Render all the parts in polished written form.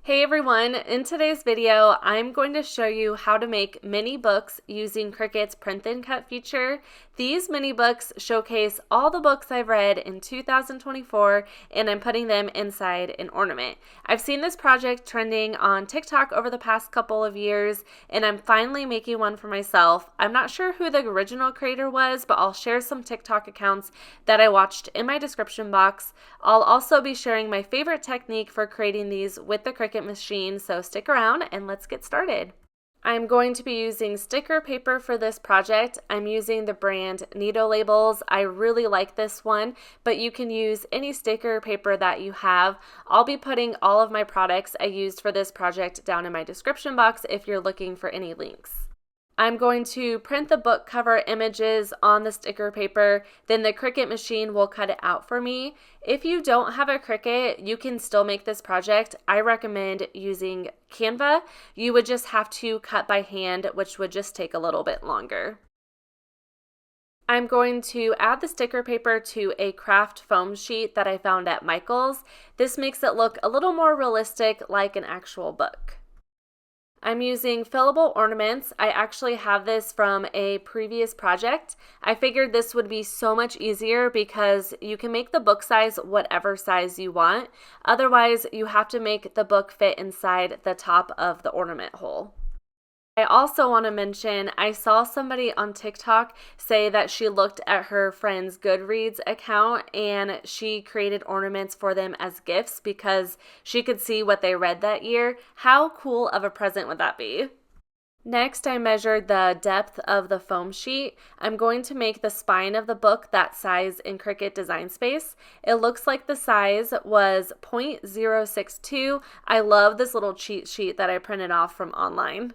Hey everyone, in today's video, I'm going to show you how to make mini books using Cricut's Print and Cut feature. These mini books showcase all the books I've read in 2024 and I'm putting them inside an ornament. I've seen this project trending on TikTok over the past couple of years and I'm finally making one for myself. I'm not sure who the original creator was, but I'll share some TikTok accounts that I watched in my description box. I'll also be sharing my favorite technique for creating these with the Cricut machine, so stick around and let's get started. I'm going to be using sticker paper for this project. I'm using the brand Nito Labels. I really like this one, but you can use any sticker paper that you have. I'll be putting all of my products I used for this project down in my description box if you're looking for any links. I'm going to print the book cover images on the sticker paper, then the Cricut machine will cut it out for me. If you don't have a Cricut, you can still make this project. I recommend using Canva. You would just have to cut by hand, which would just take a little bit longer. I'm going to add the sticker paper to a craft foam sheet that I found at Michael's. This makes it look a little more realistic, like an actual book. I'm using fillable ornaments. I actually have this from a previous project. I figured this would be so much easier because you can make the book size whatever size you want. Otherwise, you have to make the book fit inside the top of the ornament hole. I also want to mention, I saw somebody on TikTok say that she looked at her friend's Goodreads account and she created ornaments for them as gifts because she could see what they read that year. How cool of a present would that be? Next, I measured the depth of the foam sheet. I'm going to make the spine of the book that size in Cricut Design Space. It looks like the size was 0.062. I love this little cheat sheet that I printed off from online.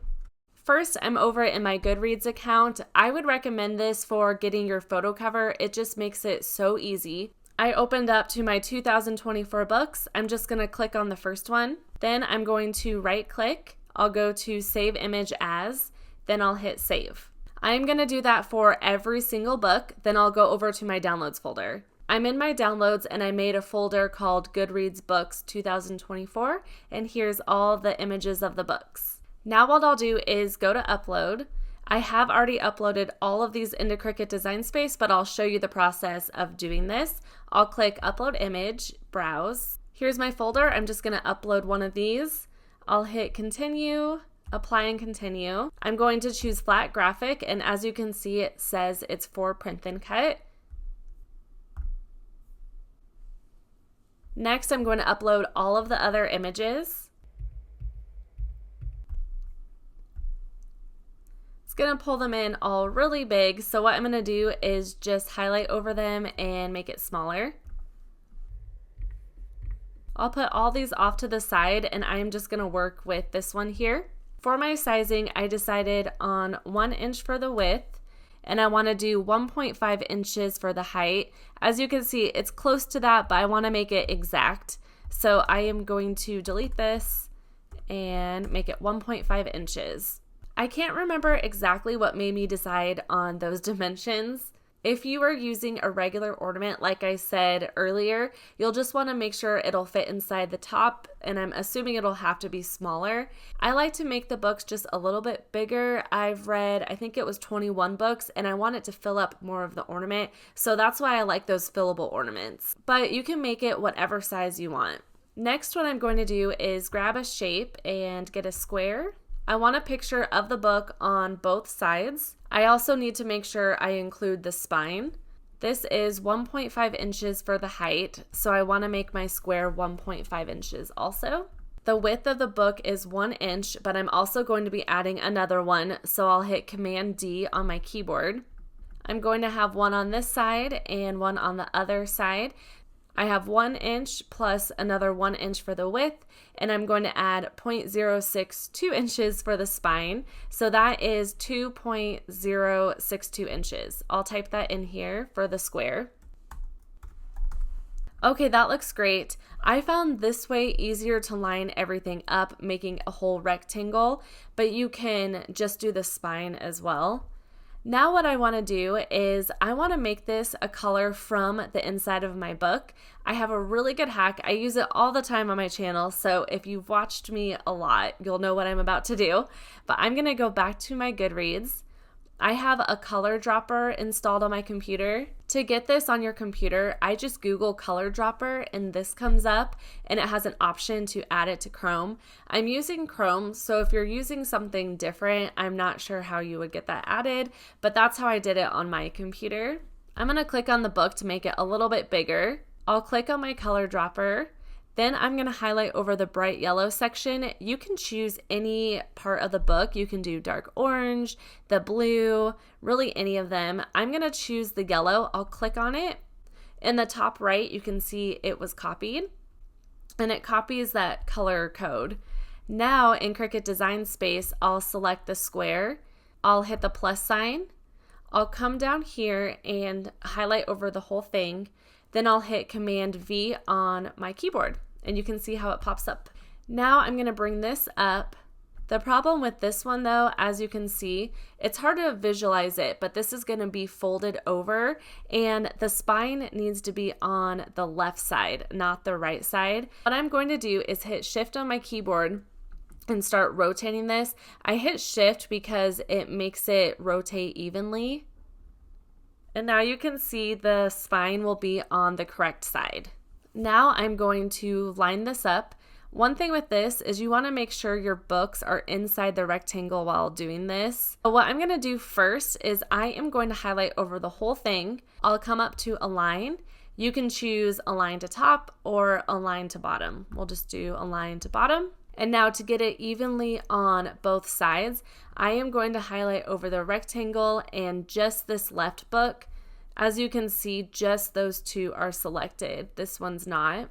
First, I'm over in my Goodreads account. I would recommend this for getting your photo cover. It just makes it so easy. I opened up to my 2024 books. I'm just going to click on the first one. Then I'm going to right click. I'll go to Save Image As. Then I'll hit Save. I'm going to do that for every single book. Then I'll go over to my Downloads folder. I'm in my Downloads and I made a folder called Goodreads Books 2024. And here's all the images of the books. Now what I'll do is go to upload. I have already uploaded all of these into Cricut Design Space, but I'll show you the process of doing this. I'll click upload image, browse. Here's my folder. I'm just going to upload one of these. I'll hit continue, apply and continue. I'm going to choose flat graphic, and as you can see, it says it's for print and cut. Next, I'm going to upload all of the other images. It's going to pull them in all really big, so what I'm going to do is just highlight over them and make it smaller. I'll put all these off to the side and I'm just going to work with this one here. For my sizing, I decided on 1 inch for the width and I want to do 1.5 inches for the height. As you can see, it's close to that, but I want to make it exact. So I am going to delete this and make it 1.5 inches. I can't remember exactly what made me decide on those dimensions. If you are using a regular ornament, like I said earlier, you'll just want to make sure it'll fit inside the top, and I'm assuming it'll have to be smaller. I like to make the books just a little bit bigger. I've read, I think it was 21 books, and I want it to fill up more of the ornament, so that's why I like those fillable ornaments. But you can make it whatever size you want. Next, what I'm going to do is grab a shape and get a square. I want a picture of the book on both sides. I also need to make sure I include the spine. This is 1.5 inches for the height, so I want to make my square 1.5 inches also. The width of the book is 1 inch, but I'm also going to be adding another one, so I'll hit Command D on my keyboard. I'm going to have one on this side and one on the other side. I have 1 inch plus another 1 inch for the width, and I'm going to add 0.062 inches for the spine. So that is 2.062 inches. I'll type that in here for the square. Okay, that looks great. I found this way easier to line everything up, making a whole rectangle, but you can just do the spine as well. Now what I want to do is I want to make this a color from the inside of my book. I have a really good hack. I use it all the time on my channel, so if you've watched me a lot, you'll know what I'm about to do. But I'm going to go back to my Goodreads. I have a color dropper installed on my computer. To get this on your computer, I just Google color dropper and this comes up and it has an option to add it to Chrome. I'm using Chrome, so if you're using something different, I'm not sure how you would get that added, but that's how I did it on my computer. I'm going to click on the book to make it a little bit bigger. I'll click on my color dropper. Then I'm going to highlight over the bright yellow section. You can choose any part of the book. You can do dark orange, the blue, really any of them. I'm going to choose the yellow. I'll click on it. In the top right, you can see it was copied, and it copies that color code. Now in Cricut Design Space, I'll select the square. I'll hit the plus sign. I'll come down here and highlight over the whole thing. Then I'll hit Command V on my keyboard and you can see how it pops up. Now I'm going to bring this up. The problem with this one though, as you can see, it's hard to visualize it, but this is going to be folded over and the spine needs to be on the left side, not the right side. What I'm going to do is hit Shift on my keyboard and start rotating this. I hit Shift because it makes it rotate evenly. And now you can see the spine will be on the correct side. Now I'm going to line this up. One thing with this is you want to make sure your books are inside the rectangle while doing this. But what I'm going to do first is I am going to highlight over the whole thing. I'll come up to Align. You can choose Align to top or Align to bottom. We'll just do Align to bottom. And now to get it evenly on both sides, I am going to highlight over the rectangle and just this left book. As you can see, just those two are selected. This one's not.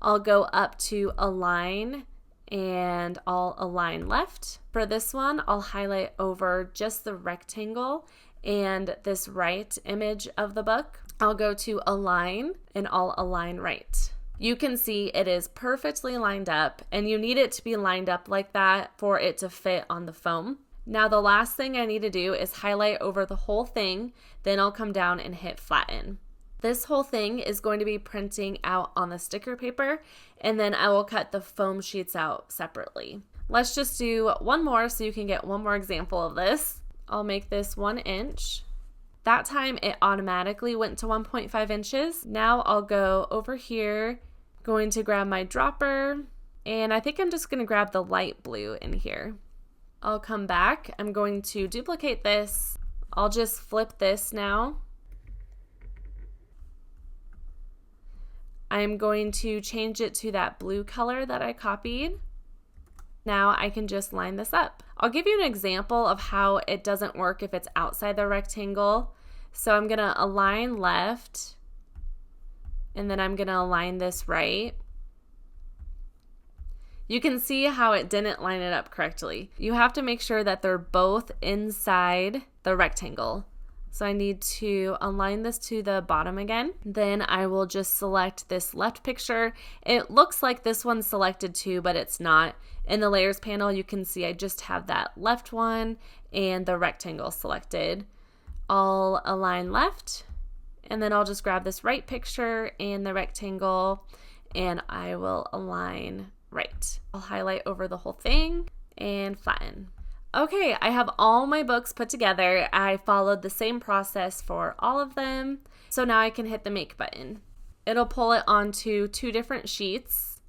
I'll go up to Align and I'll align left. For this one, I'll highlight over just the rectangle and this right image of the book. I'll go to Align and I'll align right. You can see it is perfectly lined up and you need it to be lined up like that for it to fit on the foam. Now the last thing I need to do is highlight over the whole thing, then I'll come down and hit flatten. This whole thing is going to be printing out on the sticker paper and then I will cut the foam sheets out separately. Let's just do one more so you can get one more example of this. I'll make this 1 inch. That time it automatically went to 1.5 inches. Now I'll go over here, going to grab my dropper, and I think I'm just going to grab the light blue in here. I'll come back. I'm going to duplicate this. I'll just flip this now. I'm going to change it to that blue color that I copied. Now I can just line this up. I'll give you an example of how it doesn't work if it's outside the rectangle. So I'm gonna align left, and then I'm gonna align this right. You can see how it didn't line it up correctly. You have to make sure that they're both inside the rectangle. So I need to align this to the bottom again. Then I will just select this left picture. It looks like this one's selected too, but it's not. In the layers panel, you can see I just have that left one and the rectangle selected. I'll align left, and then I'll just grab this right picture and the rectangle, and I will align right. I'll highlight over the whole thing and flatten. Okay, I have all my books put together. I followed the same process for all of them. So now I can hit the make button. It'll pull it onto 2 different sheets.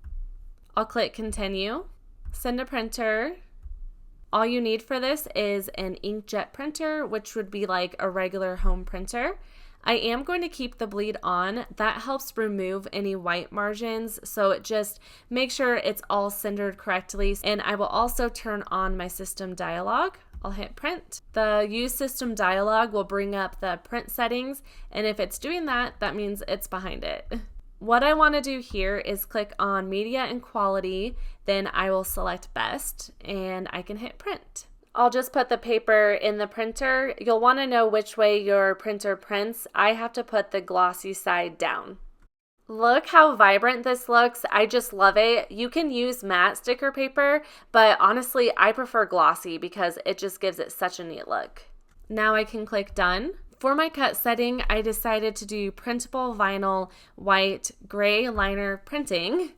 I'll click continue, send to printer. All you need for this is an inkjet printer, which would be like a regular home printer. I am going to keep the bleed on. That helps remove any white margins, so it just makes sure it's all centered correctly. And I will also turn on my system dialog. I'll hit print. The use system dialog will bring up the print settings, and if it's doing that, that means it's behind it. What I want to do here is click on media and quality, then I will select best, and I can hit print. I'll just put the paper in the printer. You'll want to know which way your printer prints. I have to put the glossy side down. Look how vibrant this looks. I just love it. You can use matte sticker paper, but honestly, I prefer glossy because it just gives it such a neat look. Now I can click done. For my cut setting, I decided to do printable vinyl white gray liner printing.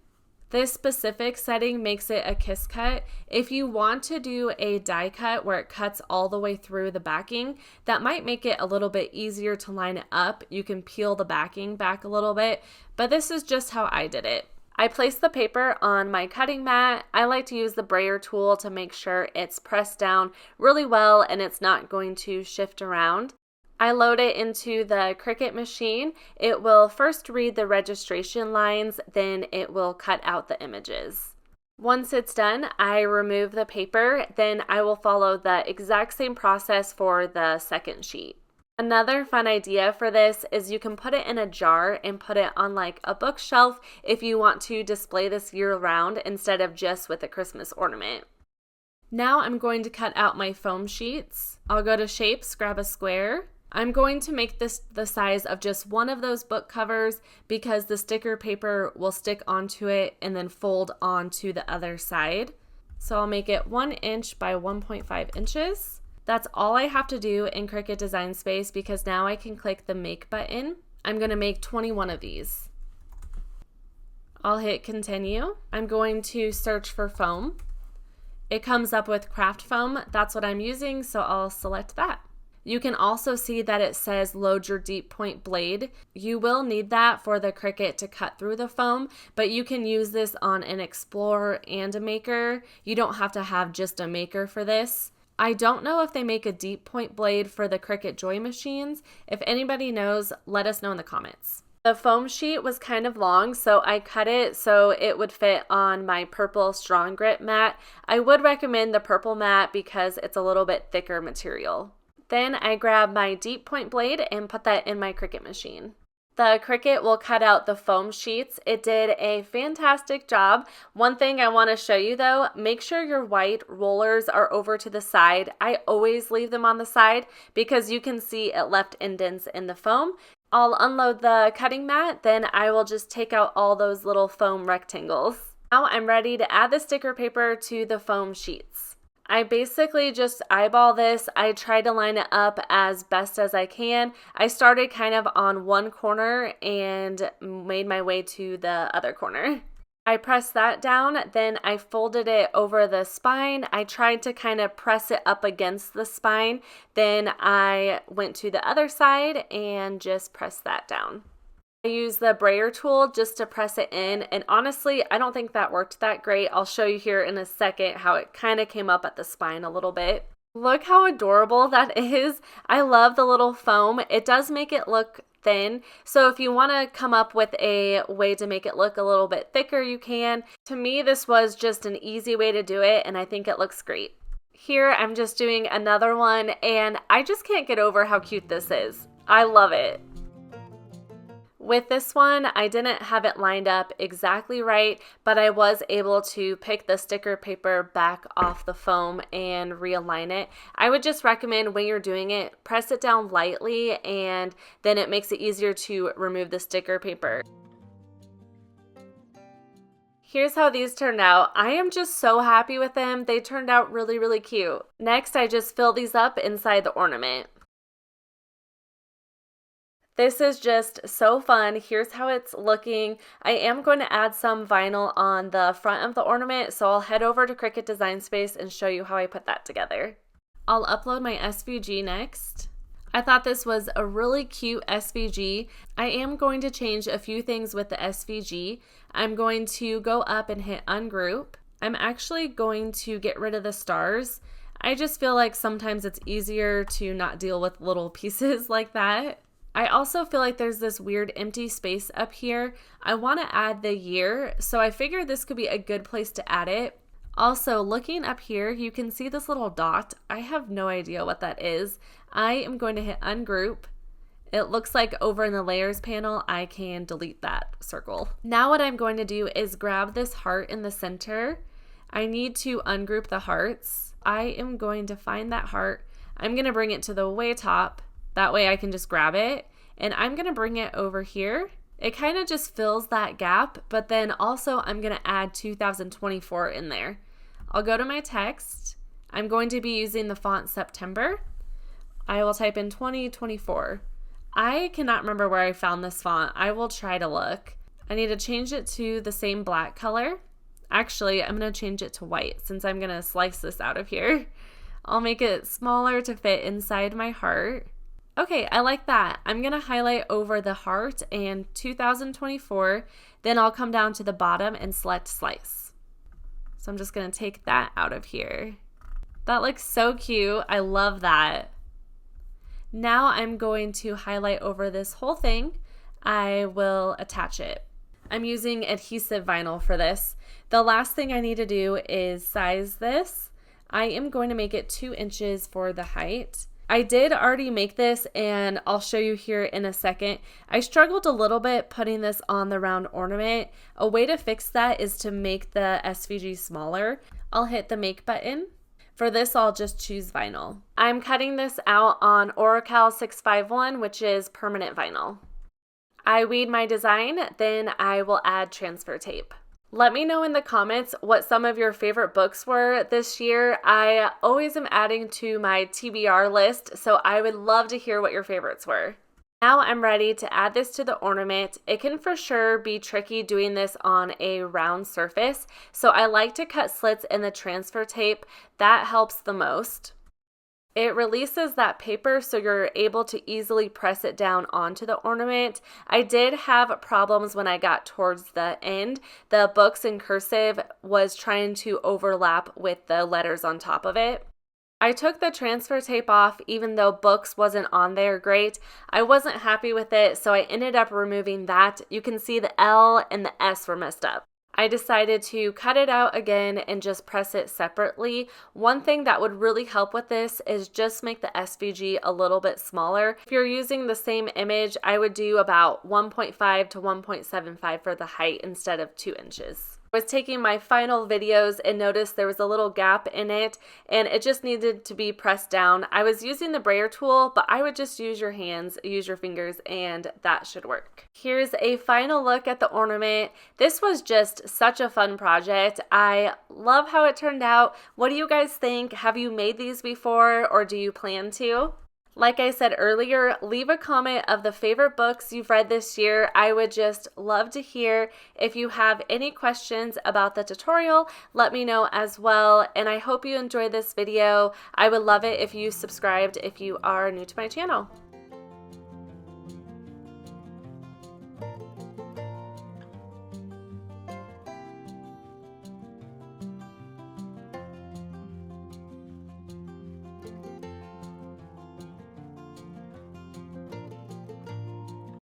This specific setting makes it a kiss cut. If you want to do a die cut where it cuts all the way through the backing, that might make it a little bit easier to line it up. You can peel the backing back a little bit, but this is just how I did it. I placed the paper on my cutting mat. I like to use the brayer tool to make sure it's pressed down really well and it's not going to shift around. I load it into the Cricut machine. It will first read the registration lines, then it will cut out the images. Once it's done, I remove the paper, then I will follow the exact same process for the second sheet. Another fun idea for this is you can put it in a jar and put it on like a bookshelf if you want to display this year-round instead of just with a Christmas ornament. Now I'm going to cut out my foam sheets. I'll go to Shapes, grab a square. I'm going to make this the size of just one of those book covers because the sticker paper will stick onto it and then fold onto the other side. So I'll make it 1 inch by 1.5 inches. That's all I have to do in Cricut Design Space because now I can click the Make button. I'm going to make 21 of these. I'll hit Continue. I'm going to search for foam. It comes up with craft foam. That's what I'm using, so I'll select that. You can also see that it says load your deep point blade. You will need that for the Cricut to cut through the foam, but you can use this on an Explorer and a Maker. You don't have to have just a Maker for this. I don't know if they make a deep point blade for the Cricut Joy machines. If anybody knows, let us know in the comments. The foam sheet was kind of long, so I cut it so it would fit on my purple strong grip mat. I would recommend the purple mat because it's a little bit thicker material. Then I grab my deep point blade and put that in my Cricut machine. The Cricut will cut out the foam sheets. It did a fantastic job. One thing I want to show you though, make sure your white rollers are over to the side. I always leave them on the side because you can see it left indents in the foam. I'll unload the cutting mat, then I will just take out all those little foam rectangles. Now I'm ready to add the sticker paper to the foam sheets. I basically just eyeball this. I try to line it up as best as I can. I started kind of on one corner and made my way to the other corner. I pressed that down, then I folded it over the spine. I tried to kind of press it up against the spine. Then I went to the other side and just pressed that down. I use the brayer tool just to press it in, and honestly, I don't think that worked that great. I'll show you here in a second how it kind of came up at the spine a little bit. Look how adorable that is. I love the little foam. It does make it look thin, so if you want to come up with a way to make it look a little bit thicker, you can. To me, this was just an easy way to do it, and I think it looks great. Here, I'm just doing another one, and I just can't get over how cute this is. I love it. With this one, I didn't have it lined up exactly right, but I was able to pick the sticker paper back off the foam and realign it. I would just recommend when you're doing it, press it down lightly and then it makes it easier to remove the sticker paper. Here's how these turned out. I am just so happy with them. They turned out really, really cute. Next, I just fill these up inside the ornament. This is just so fun. Here's how it's looking. I am going to add some vinyl on the front of the ornament, so I'll head over to Cricut Design Space and show you how I put that together. I'll upload my SVG next. I thought this was a really cute SVG. I am going to change a few things with the SVG. I'm going to go up and hit ungroup. I'm actually going to get rid of the stars. I just feel like sometimes it's easier to not deal with little pieces like that. I also feel like there's this weird empty space up here. I want to add the year, so I figured this could be a good place to add it. Also, looking up here, you can see this little dot. I have no idea what that is. I am going to hit ungroup. It looks like over in the layers panel, I can delete that circle. Now what I'm going to do is grab this heart in the center. I need to ungroup the hearts. I am going to find that heart. I'm going to bring it to the way top. That way I can just grab it, and I'm going to bring it over here. It kind of just fills that gap, but then also I'm going to add 2024 in there. I'll go to my text. I'm going to be using the font September. I will type in 2024. I cannot remember where I found this font. I will try to look. I need to change it to the same black color. Actually, I'm going to change it to white since I'm going to slice this out of here. I'll make it smaller to fit inside my heart. Okay, I like that. I'm going to highlight over the heart and 2024. Then I'll come down to the bottom and select slice. So I'm just going to take that out of here. That looks so cute. I love that. Now I'm going to highlight over this whole thing. I will attach it. I'm using adhesive vinyl for this. The last thing I need to do is size this. I am going to make it 2 inches for the height. I did already make this and I'll show you here in a second. I struggled a little bit putting this on the round ornament. A way to fix that is to make the SVG smaller. I'll hit the make button. For this, I'll just choose vinyl. I'm cutting this out on Oracal 651, which is permanent vinyl. I weed my design, then I will add transfer tape. Let me know in the comments what some of your favorite books were this year. I always am adding to my TBR list, so I would love to hear what your favorites were. Now I'm ready to add this to the ornament. It can for sure be tricky doing this on a round surface, so I like to cut slits in the transfer tape. That helps the most. It releases that paper so you're able to easily press it down onto the ornament. I did have problems when I got towards the end. The books in cursive was trying to overlap with the letters on top of it. I took the transfer tape off even though books wasn't on there great. I wasn't happy with it, so I ended up removing that. You can see the L and the S were messed up. I decided to cut it out again and just press it separately. One thing that would really help with this is just make the SVG a little bit smaller. If you're using the same image, I would do about 1.5 to 1.75 for the height instead of 2 inches. I was taking my final videos and noticed there was a little gap in it and it just needed to be pressed down. I was using the brayer tool, but I would just use your hands, use your fingers, and that should work. Here's a final look at the ornament. This was just such a fun project. I love how it turned out. What do you guys think? Have you made these before or do you plan to? Like I said earlier, leave a comment of the favorite books you've read this year. I would just love to hear. If you have any questions about the tutorial, let me know as well. And I hope you enjoyed this video. I would love it if you subscribed if you are new to my channel.